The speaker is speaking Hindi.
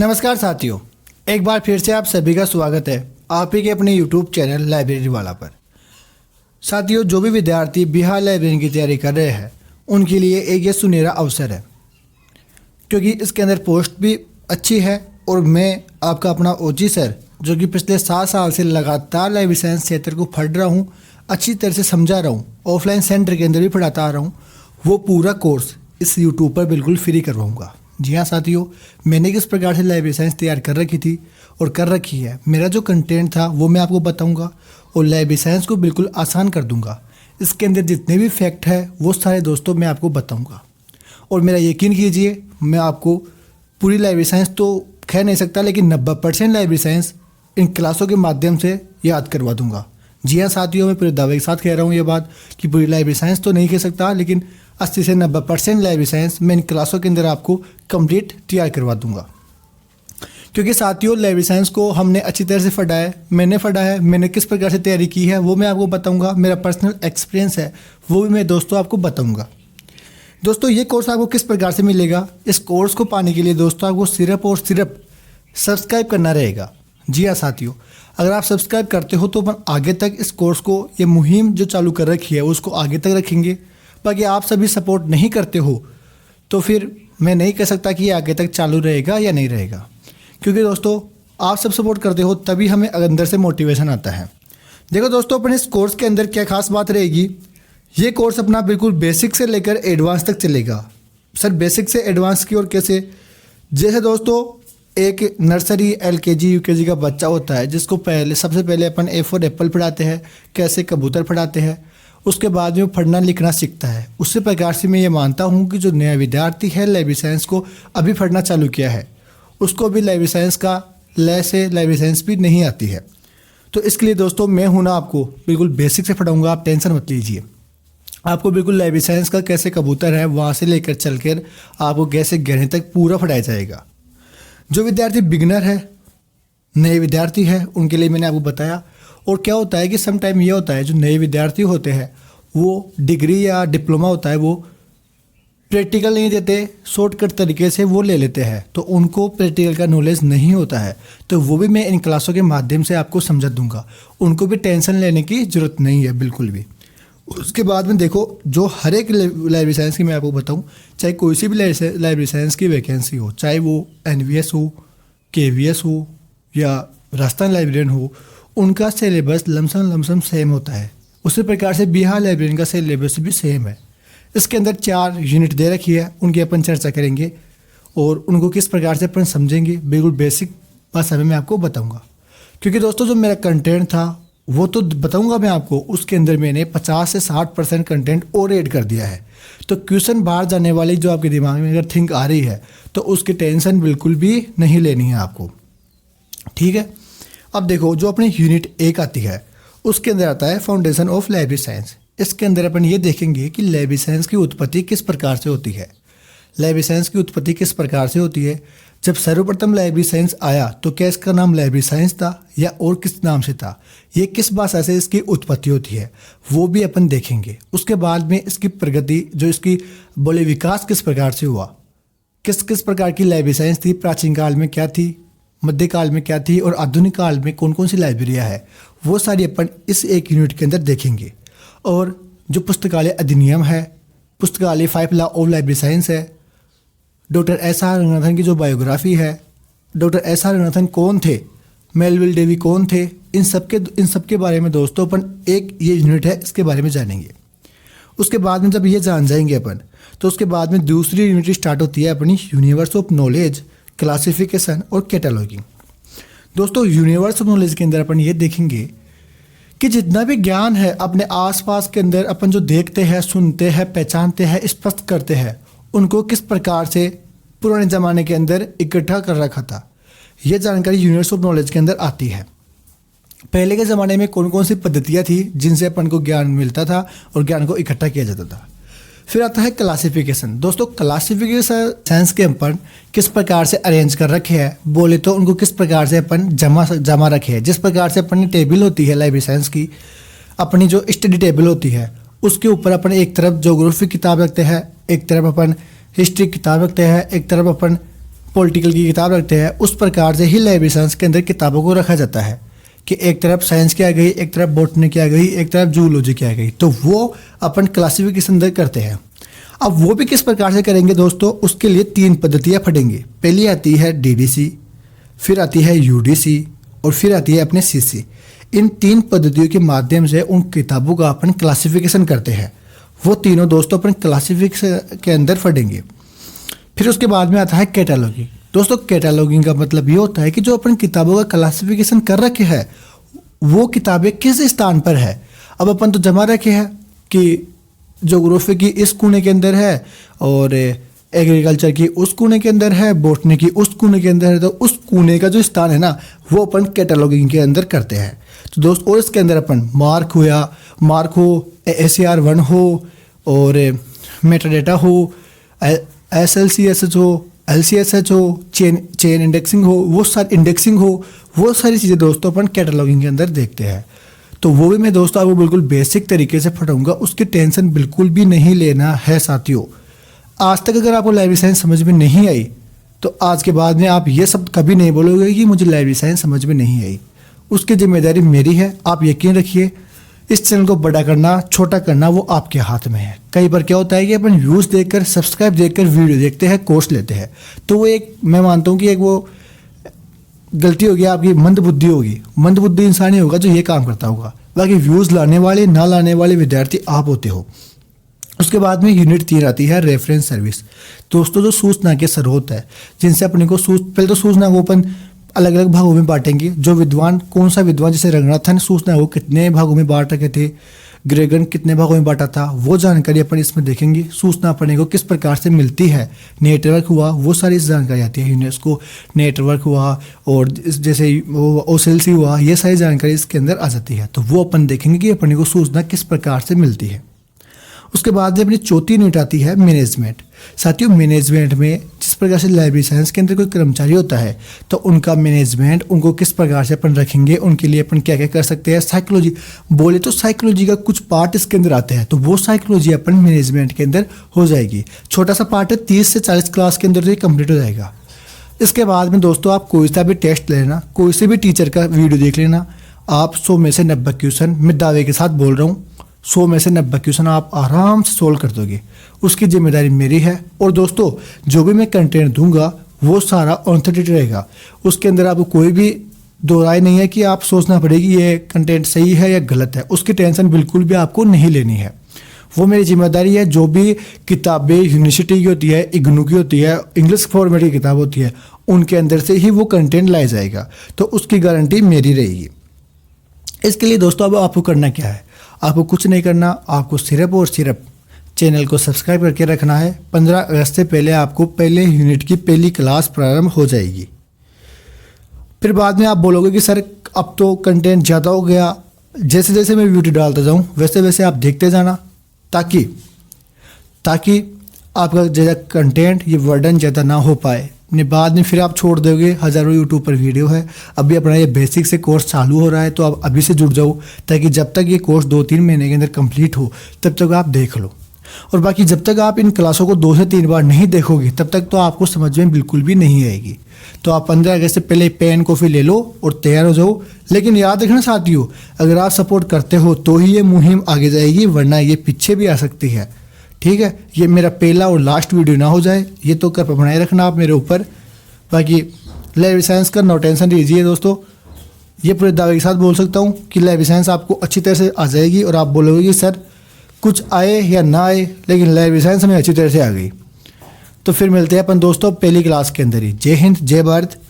नमस्कार साथियों, एक बार फिर से आप सभी का स्वागत है आप ही के अपने YouTube चैनल लाइब्रेरी वाला पर। साथियों, जो भी विद्यार्थी बिहार लाइब्रेरी की तैयारी कर रहे हैं उनके लिए एक ये सुनहरा अवसर है, क्योंकि इसके अंदर पोस्ट भी अच्छी है और मैं आपका अपना ओजी सर, जो कि पिछले 7 साल से लगातार लाइब्रेरी साइंस क्षेत्र को पढ़ रहा हूँ, अच्छी तरह से समझा रहा हूँ, ऑफलाइन सेंटर के अंदर भी पढ़ाता आ रहा हूँ, वो पूरा कोर्स इस यूट्यूब पर बिल्कुल फ्री करवाऊँगा। जी हाँ साथियों, मैंने किस प्रकार से लाइब्रेरी साइंस तैयार कर रखी थी और कर रखी है, मेरा जो कंटेंट था वो मैं आपको बताऊंगा और लाइब्रेरी साइंस को बिल्कुल आसान कर दूंगा। इसके अंदर जितने भी फैक्ट है वो सारे दोस्तों मैं आपको बताऊंगा और मेरा यकीन कीजिए, मैं आपको पूरी लाइब्रेरी साइंस तो कह नहीं सकता, लेकिन 90% लाइब्रेरी साइंस इन क्लासों के माध्यम से याद करवा दूंगा। जी हाँ साथियों, मैं पूरे दावे के साथ कह रहा हूँ ये बात कि पूरी लाइब्रेरी साइंस तो नहीं कह सकता, लेकिन 80 से 90% लाइब्रेरी साइंस मैं इन क्लासों के अंदर आपको कंप्लीट तैयार करवा दूंगा। क्योंकि साथियों, लाइब्रेरी साइंस को हमने अच्छी तरह से पढ़ा है, मैंने किस प्रकार से तैयारी की है वो मैं आपको बताऊंगा। मेरा पर्सनल एक्सपीरियंस है वो भी मैं दोस्तों आपको बताऊंगा। दोस्तों, ये कोर्स आपको किस प्रकार से मिलेगा, इस कोर्स को पाने के लिए दोस्तों आपको सिर्फ और सिर्फ सब्सक्राइब करना रहेगा। जी हाँ साथियों, अगर आप सब्सक्राइब करते हो तो अपन आगे तक इस कोर्स को, ये मुहिम जो चालू कर रखी है उसको आगे तक रखेंगे। बाकी आप सभी सपोर्ट नहीं करते हो तो फिर मैं नहीं कह सकता कि ये आगे तक चालू रहेगा या नहीं रहेगा, क्योंकि दोस्तों आप सब सपोर्ट करते हो तभी हमें अंदर से मोटिवेशन आता है। देखो दोस्तों, अपने इस कोर्स के अंदर क्या खास बात रहेगी, ये कोर्स अपना बिल्कुल बेसिक से लेकर एडवांस तक चलेगा। सर, बेसिक से एडवांस की ओर कैसे? जैसे दोस्तों, एक नर्सरी LKG UKG का बच्चा होता है जिसको सबसे पहले अपन A फॉर एप्पल पढ़ाते हैं, कैसे कबूतर पढ़ाते हैं, उसके बाद में वो पढ़ना लिखना सीखता है। उसी प्रकार से मैं ये मानता हूँ कि जो नया विद्यार्थी है लाइब्रेरी साइंस को अभी पढ़ना चालू किया है, उसको भी लाइब्रेरी साइंस का लय से लाइब्रेरी साइंस भी नहीं आती है। तो इसके लिए दोस्तों मैं हूँ ना, आपको बिल्कुल बेसिक से पढ़ाऊँगा, आप टेंशन मत लीजिए। आपको बिल्कुल लाइब्रेरी साइंस का कैसे कबूतर है वहाँ से लेकर चल कर आपको कैसे गहने तक पूरा पढ़ाया जाएगा। जो विद्यार्थी बिगिनर है, नए विद्यार्थी है, उनके लिए मैंने आपको बताया। और क्या होता है कि सम टाइम ये होता है, जो नए विद्यार्थी होते हैं वो डिग्री या डिप्लोमा होता है वो प्रैक्टिकल नहीं देते, शॉर्टकट तरीके से वो ले लेते हैं, तो उनको प्रैक्टिकल का नॉलेज नहीं होता है। तो वो भी मैं इन क्लासों के माध्यम से आपको समझा दूंगा, उनको भी टेंशन लेने की ज़रूरत नहीं है बिल्कुल भी। उसके बाद में देखो, जो हर एक लाइब्रेरी साइंस की मैं आपको बताऊं, चाहे कोई सी भी लाइब्रेरी साइंस की वैकेंसी हो, चाहे वो NVS हो, KVS हो या राजस्थान लाइब्रेरियन हो, उनका सिलेबस लमसम सेम होता है। उसी प्रकार से बिहार लाइब्रेरियन का सिलेबस भी सेम है। इसके अंदर 4 यूनिट दे रखी है, उनकी अपन चर्चा करेंगे और उनको किस प्रकार से अपन समझेंगे, बिल्कुल बेसिक भाषा में मैं आपको बताऊंगा। क्योंकि दोस्तों, जो मेरा कंटेंट था वो तो बताऊंगा मैं आपको, उसके अंदर मैंने 50 से 60% कंटेंट और ऐड कर दिया है। तो क्वेश्चन बाहर जाने वाली जो आपके दिमाग में अगर थिंक आ रही है तो उसकी टेंशन बिल्कुल भी नहीं लेनी है आपको, ठीक है। अब देखो, जो अपनी यूनिट 1 आती है उसके अंदर आता है फाउंडेशन ऑफ लाइब्रेरी साइंस। इसके अंदर अपन ये देखेंगे कि लाइब्रेरी साइंस की उत्पत्ति किस प्रकार से होती है। लाइब्रेरी साइंस की उत्पत्ति किस प्रकार से होती है? जब सर्वप्रथम लाइब्रेरी साइंस आया तो क्या इसका नाम लाइब्रेरी साइंस था या और किस नाम से था? ये किस भाषा से इसकी उत्पत्ति होती है वो भी अपन देखेंगे। उसके बाद में इसकी प्रगति, जो इसकी बोले विकास किस प्रकार से हुआ, किस किस प्रकार की लाइब्रेरी साइंस थी, प्राचीन काल में क्या थी, मध्यकाल में क्या थी और आधुनिक काल में कौन कौन सी लाइब्रेरियाँ है, वो सारी अपन इस एक यूनिट के अंदर देखेंगे। और जो पुस्तकालय अधिनियम है, पुस्तकालय 5 लॉ ऑफ लाइब्रेरी साइंस है, डॉक्टर S.R. रंगनाथन की जो बायोग्राफी है, डॉक्टर S.R. रंगनाथन कौन थे, मेलविल डेवी कौन थे, इन सब के बारे में दोस्तों अपन एक ये यूनिट है इसके बारे में जानेंगे। उसके बाद में जब ये जान जाएंगे अपन, तो उसके बाद में दूसरी यूनिट स्टार्ट होती है अपनी यूनिवर्स ऑफ नॉलेज, क्लासिफिकेशन और कैटलॉगिंग। दोस्तों, यूनिवर्स ऑफ नॉलेज के अंदर अपन ये देखेंगे कि जितना भी ज्ञान है अपने आसपास के अंदर, अपन जो देखते हैं, सुनते हैं, पहचानते हैं, स्पष्ट करते हैं, उनको किस प्रकार से पुराने ज़माने के अंदर इकट्ठा कर रखा था, ये जानकारी यूनिवर्स ऑफ नॉलेज के अंदर आती है। पहले के ज़माने में कौन कौन सी पद्धतियाँ थी जिनसे अपन को ज्ञान मिलता था और ज्ञान को इकट्ठा किया जाता था। फिर आता है क्लासिफिकेशन। दोस्तों, क्लासिफिकेशन साइंस के अपन किस प्रकार से अरेंज कर रखे हैं, बोले तो उनको किस प्रकार से अपन जमा रखे हैं। जिस प्रकार से अपनी टेबल होती है लाइब्रेरी साइंस की, अपनी जो स्टडी टेबल होती है, उसके ऊपर अपन एक तरफ ज्योग्राफी किताब रखते हैं, एक तरफ अपन हिस्ट्री किताब रखते हैं, एक तरफ अपन पॉलिटिकल की किताब रखते हैं, उस प्रकार से ही लाइब्रेरी साइंस के अंदर किताबों को रखा जाता है कि एक तरफ साइंस की आ गई, एक तरफ बॉटनी की आ गई, एक तरफ जूलॉजी की आ गई, तो वो अपन क्लासिफिकेशन अंदर करते हैं। अब वो भी किस प्रकार से करेंगे दोस्तों, उसके लिए 3 पद्धतियाँ पढ़ेंगे। पहली आती है डीडीसी, फिर आती है यूडीसी और फिर आती है अपने सीसी। इन 3 पद्धतियों के माध्यम से उन किताबों का अपन क्लासिफिकेशन करते हैं। वो तीनों दोस्तों अपन क्लासिफिकेशन के अंदर पढ़ेंगे। फिर उसके बाद में आता है कैटालॉगिंग। दोस्तों कैटालॉगिंग का मतलब ये होता है कि जो अपन किताबों का क्लासिफिकेशन कर रखे हैं वो किताबें किस स्थान पर है। अब अपन तो जमा रखे हैं कि ज्योग्राफी की इस कोने के अंदर है और एग्रीकल्चर की उस कोने के अंदर है, बॉटनी की उस कोने के अंदर है, तो उस कोने का जो स्थान है ना वो अपन कैटालॉगिंग के अंदर करते हैं। तो दोस्त और इसके अंदर अपन मार्क हो, SAR1 हो और मेटाडेटा हो, SLCSH हो, LCSH हो, चेन इंडेक्सिंग हो, वो सारी चीज़ें दोस्तों अपन कैटालॉगिंग के अंदर देखते हैं। तो वो भी मैं दोस्तों आपको बिल्कुल बेसिक तरीके से पढ़ाऊँगा, उसकी टेंशन बिल्कुल भी नहीं लेना है साथियों। आज तक अगर आपको लाइब्रेरी साइंस समझ में नहीं आई तो आज के बाद में आप ये सब कभी नहीं बोलोगे कि मुझे लाइब्रेरी साइंस समझ में नहीं आई। उसकी जिम्मेदारी मेरी है, आप यकीन रखिए। इस चैनल को बड़ा करना छोटा करना वो आपके हाथ में है। कई बार क्या होता है कि अपन व्यूज़ देखकर, सब्सक्राइब देखकर वीडियो देखते हैं, कोर्स लेते हैं, तो वो एक, मैं मानता हूँ कि एक वो गलती होगी, आपकी मंदबुद्धि होगी। मंदबुद्धि इंसान ही होगा जो ये काम करता होगा, बाकी व्यूज़ लाने वाले ना लाने वाले विद्यार्थी आप होते हो। उसके बाद में यूनिट 3 आती है रेफरेंस सर्विस। दोस्तों जो सूचना के स्रोत है जिनसे अपने को पहले तो सूचना को अपन अलग अलग भागों में बांटेंगे। जो विद्वान, कौन सा विद्वान, जैसे रंगनाथन सूचना को कितने भागों में बांट रखे थे, ग्रेगन कितने भागों में बांटा था, वो जानकारी अपन इसमें देखेंगे। सूचना अपने को किस प्रकार से मिलती है, नेटवर्क हुआ, वो सारी जानकारी आती है। यूनेस्को नेटवर्क हुआ और जैसे वो OCLC हुआ, ये सारी जानकारी इसके अंदर आ जाती है। तो वो अपन देखेंगे कि अपने को सूचना किस प्रकार से मिलती है। उसके बाद में अपनी चौथी यूनिट आती है मैनेजमेंट। साथियों मैनेजमेंट में जिस प्रकार से लाइब्रेरी साइंस के अंदर कोई कर्मचारी होता है तो उनका मैनेजमेंट, उनको किस प्रकार से अपन रखेंगे, उनके लिए अपन क्या क्या कर सकते हैं। साइकोलॉजी बोले तो साइकोलॉजी का कुछ पार्ट इसके अंदर आते हैं, तो वो साइकोलॉजी अपन मैनेजमेंट के अंदर हो जाएगी। छोटा सा पार्ट है, 30 से 40 क्लास के अंदर ये कंप्लीट हो जाएगा। इसके बाद में दोस्तों आप कोई सा भी टेस्ट लेना, कोई से भी टीचर का वीडियो देख लेना, आप 100 में से 90 क्वेश्चन, मैं दावे के साथ बोल रहा हूँ 100 में से 90 क्वेश्चन आप आराम से सोल्व कर दोगे। उसकी जिम्मेदारी मेरी है। और दोस्तों जो भी मैं कंटेंट दूंगा वो सारा ऑथेंटिक रहेगा। उसके अंदर आपको कोई भी दो राय नहीं है कि आप सोचना पड़ेगी ये कंटेंट सही है या गलत है। उसकी टेंशन बिल्कुल भी आपको नहीं लेनी है। वो मेरी जिम्मेदारी है। जो भी किताबें यूनिवर्सिटी की होती है, इग्नू की होती है, इंग्लिश फॉर्मेट की किताब होती है, उनके अंदर से ही वो कंटेंट लाया जाएगा, तो उसकी गारंटी मेरी रहेगी। इसके लिए दोस्तों अब आपको करना क्या है, आपको कुछ नहीं करना, आपको सिर्फ और सिर्फ चैनल को सब्सक्राइब करके रखना है। 15 अगस्त से पहले आपको पहले यूनिट की पहली क्लास प्रारंभ हो जाएगी। फिर बाद में आप बोलोगे कि सर अब तो कंटेंट ज़्यादा हो गया। जैसे जैसे मैं वीडियो डालता जाऊँ वैसे वैसे आप देखते जाना, ताकि आपका ज़्यादा कंटेंट ये वर्डन ज़्यादा ना हो पाए। ने बाद में फिर आप छोड़ दोगे, हज़ारों यूट्यूब पर वीडियो है। अभी अपना ये बेसिक से कोर्स चालू हो रहा है, तो आप अभी से जुड़ जाओ, ताकि जब तक ये कोर्स 2-3 महीने के अंदर कंप्लीट हो तब तक आप देख लो। और बाकी जब तक आप इन क्लासों को 2 से 3 बार नहीं देखोगे तब तक तो आपको समझ में बिल्कुल भी नहीं आएगी। तो आप 15 अगस्त से पहले पेन कॉफ़ी ले लो और तैयार हो जाओ। लेकिन याद रखना साथियों, अगर आप सपोर्ट करते हो तो ही ये मुहिम आगे जाएगी, वरना ये पीछे भी आ सकती है। ठीक है, ये मेरा पहला और लास्ट वीडियो ना हो जाए, ये तो कर बनाए रखना आप मेरे ऊपर। बाकी लाइब्रेरी साइंस का नो टेंशन दीजिए दोस्तों, ये पूरे दावे के साथ बोल सकता हूँ कि लाइब्रेरी साइंस आपको अच्छी तरह से आ जाएगी। और आप बोलोगे कि सर कुछ आए या ना आए, लेकिन लाइब्रेरी साइंस हमें अच्छी तरह से आ गई। तो फिर मिलते हैं अपन दोस्तों पहली क्लास के अंदर ही। जय हिंद, जय भारत।